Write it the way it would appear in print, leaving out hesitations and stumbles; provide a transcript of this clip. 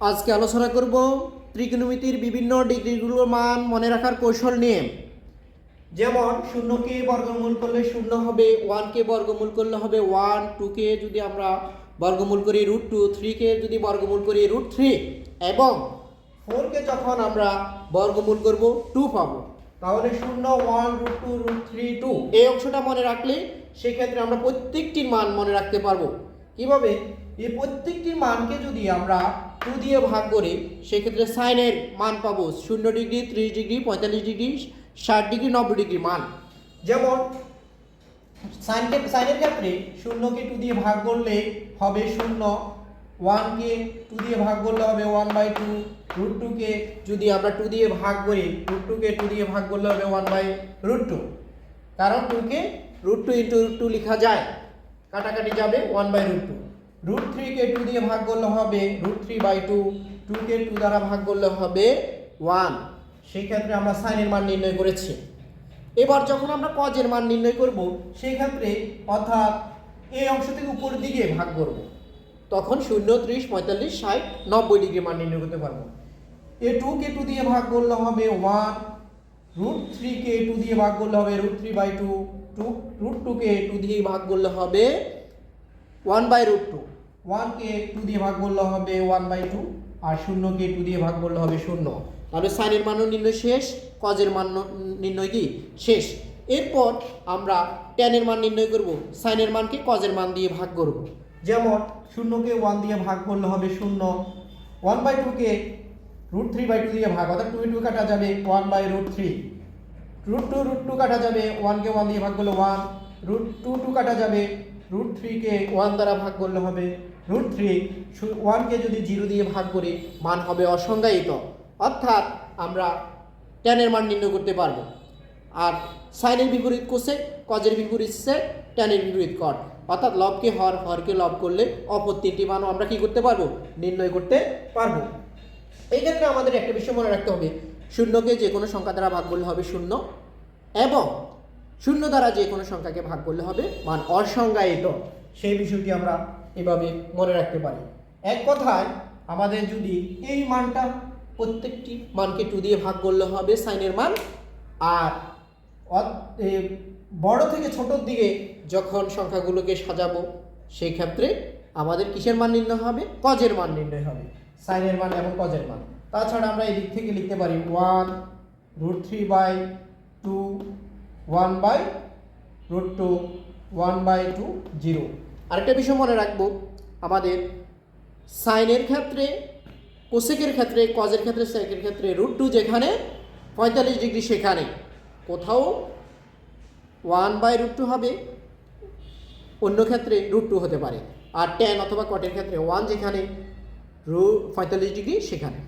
আজকে আলোচনা করব ত্রিকোণমিতির বিভিন্ন ডিগ্রিগুলোর মান মনে রাখার কৌশল নিয়ে। যেমন 0কে বর্গমূল করলে 0 হবে, 1কে বর্গমূল করলে হবে 1, 2কে যদি আমরা বর্গমূল করি √2, 3কে যদি বর্গমূল করি √3 এবং 4কে যখন আমরা বর্গমূল করব 2 পাবো। তাহলে 0, 1, √2, √3, 2 এই অংশটা মনে রাখলে সেক্ষেত্রে আমরা প্রত্যেকটির মান মনে রাখতে পারবো। কিভাবে? এই প্রত্যেকটির মানকে যদি আমরা 2 দিয়ে ভাগ করি সেক্ষেত্রে সাইনের মান পাবো 0 degree, 30 degree, 45 degree, 60 degree, 90 degree মান। যেমন সাইনের ক্ষেত্রে 0কে 2 দিয়ে ভাগ করলে হবে 0, 1কে 2 দিয়ে ভাগ করলে হবে 1/2, √2কে যদি আমরা 2 দিয়ে ভাগ করি √2কে 2 দিয়ে ভাগ করলে হবে 1/√2, কারণ 2কে √2 × √2 লেখা যায়, কাটাকাটি যাবে 1/√2। √3কে 2 দিয়ে ভাগ করলে হবে √3/2, 2কে 2 দ্বারা ভাগ করলে হবে 1। সেই ক্ষেত্রে আমরা সাইনের মান নির্ণয় করেছি। এবার যখন আমরা কজের মান নির্ণয় করব সেই ক্ষেত্রে অর্থাৎ এই অংশ থেকে উপরের দিকে ভাগ করব, তখন 0, 30, 45, 60, 90 ডিগ্রি মান নির্ণয় করতে পারবো। এ 2কে 2 দিয়ে ভাগ করলে হবে 1, √3কে 2 দিয়ে ভাগ করলে হবে √3/2, √2কে 2 দিয়ে ভাগ করলে হবে 1/√2, 1কে 2 দিয়ে ভাগ করলে হবে 1/2 আর 0কে 2 দিয়ে ভাগ করলে হবে 0। তাহলে সাইনের মান নির্ণয় শেষ, কজের মান নির্ণয় কি শেষ। এরপর আমরা ট্যানের মান নির্ণয় করব, সাইনের মানকে কজের মান দিয়ে ভাগ করব। যেমন 0কে 1 দিয়ে ভাগ করলে হবে 0, 1/2কে √3/2 দিয়ে ভাগ, অর্থাৎ 2 2 কাটা যাবে 1/√3, √2 কাটা যাবে, 1কে 1 দিয়ে ভাগ করলে 1, √2 কাটা যাবে, √3কে 1 দ্বারা ভাগ করলে হবে √3, 1কে যদি 0 দিয়ে ভাগ করি মান হবে অসংজ্ঞায়িত, অর্থাৎ আমরা ট্যানের মান নির্ণয় করতে পারবো। আর সাইনের বিপরীত কোসেক, কজের বিপরীত সেক, ট্যানের বিপরীত কট, অর্থাৎ লবকে হর, হরকে লব করলে অপর তিনটি মানও আমরা কি করতে পারবো, নির্ণয় করতে পারবো। এই ক্ষেত্রে আমাদের একটা বিষয় মনে রাখতে হবে, 0কে যে কোনো সংখ্যা দ্বারা ভাগ করলে হবে 0 এবং 0 দ্বারা যে কোনো সংখ্যাকে ভাগ করলে হবে মান অসংজ্ঞায়িত। সেই বিষয়টি আমরা এভাবে মনে রাখতে পারি। এক কথায় আমাদের যদি এই মানটা প্রত্যেকটি মানকে 2 দিয়ে ভাগ করলে হবে সাইনের মান, আর বড় থেকে ছোটোর দিকে যখন সংখ্যাগুলোকে সাজাবো সেই ক্ষেত্রে আমাদের কিসের মান নির্ণয় হবে, কজের মান নির্ণয় হবে, সাইনের মান এবং কজের মান। তাছাড়া আমরা এই দিক থেকে লিখতে পারি 1 √3/2, 1/√2, 1/2, 0। আরেকটা বিষয় মনে রাখবো, আমাদের সাইনের ক্ষেত্রে, কোসেকের ক্ষেত্রে, কজের ক্ষেত্রে, সেকের ক্ষেত্রে √2 যেখানে 45 ডিগ্রি সেখানে কোথাও 1/√2 হবে, অন্য ক্ষেত্রে √2 হতে পারে। আর ট্যান অথবা কটের ক্ষেত্রে 1 যেখানে 45 ডিগ্রি সেখানে।